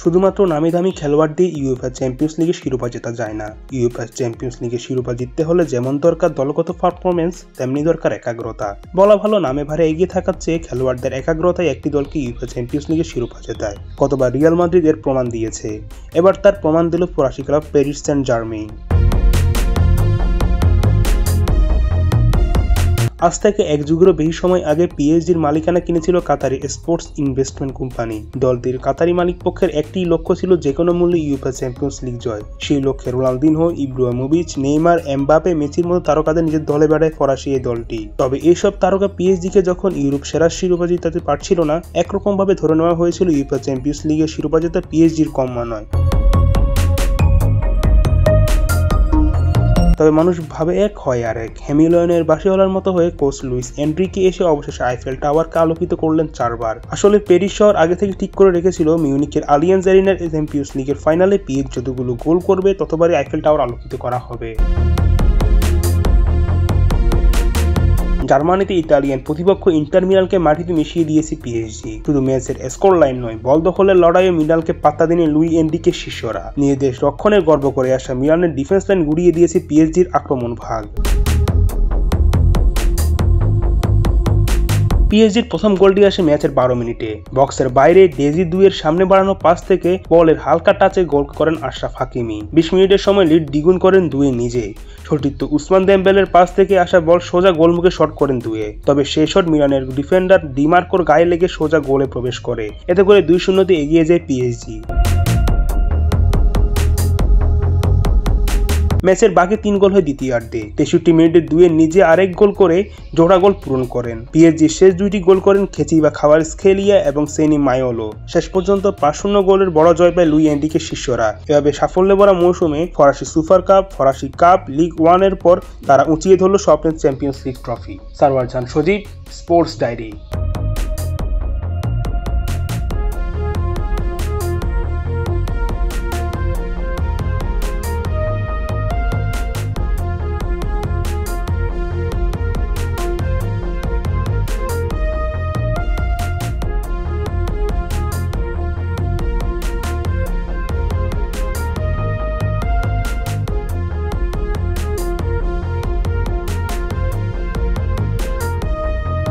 শুধুমাত্র নামি দামি খেলোয়াড় দিয়ে ইউএফএ চ্যাম্পিয়ন্স লিগের শিরোপা জেতা যায় না। ইউএফএ চ্যাম্পিয়ন্স লিগের শিরোপা জিততে হলে যেমন দরকার দলগত পারফরমেন্স, তেমনি দরকার একাগ্রতা। বলা ভালো, নামে ভারে এগিয়ে থাকার চেয়ে খেলোয়াড়দের একাগ্রতায় একটি দলকে ইউএফএ চ্যাম্পিয়ন্স লিগের শিরোপা জেতায়। গতবার রিয়াল মাদ্রিদ এর প্রমাণ দিয়েছে, এবার তার প্রমাণ দিল ফরাসি ক্লাব প্যারিস সেন্ট জার্মেইন। আজ থেকে এক যুগেরও বেশি সময় আগে পিএসজির মালিকানা কিনেছিল কাতারি স্পোর্টস ইনভেস্টমেন্ট কোম্পানি। দলটির কাতারি মালিক পক্ষের একটি লক্ষ্য ছিল যে কোনো মূল্যে ইউএফএ চ্যাম্পিয়ন্স লিগ জয়। সেই লক্ষ্যে রোনালদিনহো, ইব্রাহিমোভিচ, নেইমার, এমবাপে, মেসির মতো তারকাদের নিজের দলে বেড়ায় ফরাসি এই দলটি। তবে এইসব তারকা পিএসজিকে যখন ইউরোপ সেরা শিরোপা জিতাতে পারছিল না, একরকম ভাবে ধরে নেওয়া হয়েছিল ইউএফএ চ্যাম্পিয়ন্স লিগের শিরোপা জেতা পিএসজির কম নয়। তবে মানুষ ভাবে এক হয় আর এক। হেমিলয়নের বাসিওয়ালার মতো হয়ে কোচ লুইস এনরিকে এসে অবশেষে আইফেল টাওয়ারকে আলোকিত করলেন 4 বার। আসলে প্যারিস শহর আগে থেকে ঠিক করে রেখেছিল মিউনিখের আলিয়ান্স অ্যারিনার চ্যাম্পিয়ন্স লিগের ফাইনালে পিএসজি যতগুলো গোল করবে ততবারই আইফেল টাওয়ার আলোকিত করা হবে। জার্মানিতে ইতালিয়ান প্রতিপক্ষ ইন্টার মিলানকে মাটিতে মিশিয়ে দিয়েছে পিএসজি। শুধু ম্যাচের স্কোর লাইন নয়, বল দখলের লড়াইয়ে মিলানকে পাত্তা দেয়নি লুই এনরিকের শিষ্যরা। নিজেদের রক্ষণের গর্ব করে আসা মিলানের ডিফেন্স লাইন গুড়িয়ে দিয়েছে পিএসজির আক্রমণ ভাগ। পিএসজির প্রথম গোলটি আসে ম্যাচের 12 মিনিটে। বক্সের বাইরে ডেজি দুইয়ের সামনে বাড়ানো পাস থেকে বলের হালকা টাচে গোল করেন আশরাফ হাকিমি। 20 মিনিটের সময় লিড দ্বিগুণ করেন দুয়ে নিজে। সতীর্থ উসমান দেমবেলের পাস থেকে আসা বল সোজা গোলমুখে শট করেন দুয়ে। তবে সেই শট মিলানের ডিফেন্ডার ডিমার্কোর গায়ে লেগে সোজা গোলে প্রবেশ করে। এতে করে 2-0 এগিয়ে যায় পিএসজি। ম্যাচের বাকি 3 গোল হয় দ্বিতীয়ার্ধে। 63 মিনিটে দুয়ে নিজে আরেক গোল করে জোড়া গোল পূরণ করেন। পিএসজি শেষ 2টি গোল করেন খেচিবা খাভারাৎসখেলিয়া এবং সেনি মায়োলো। শেষ পর্যন্ত 5-0 গোলের বড় জয় পায় লুই এনরিকের শিষ্যরা। এভাবে সাফল্যে ভরা মৌসুমে ফরাসি সুপার কাপ, ফরাসি কাপ, লিগ 1 এর পর তারা উঁচিয়ে ধরল স্বপ্নের চ্যাম্পিয়ন্স লিগ ট্রফি। সারওয়ার জাহান সজীব, স্পোর্টস ডায়েরি।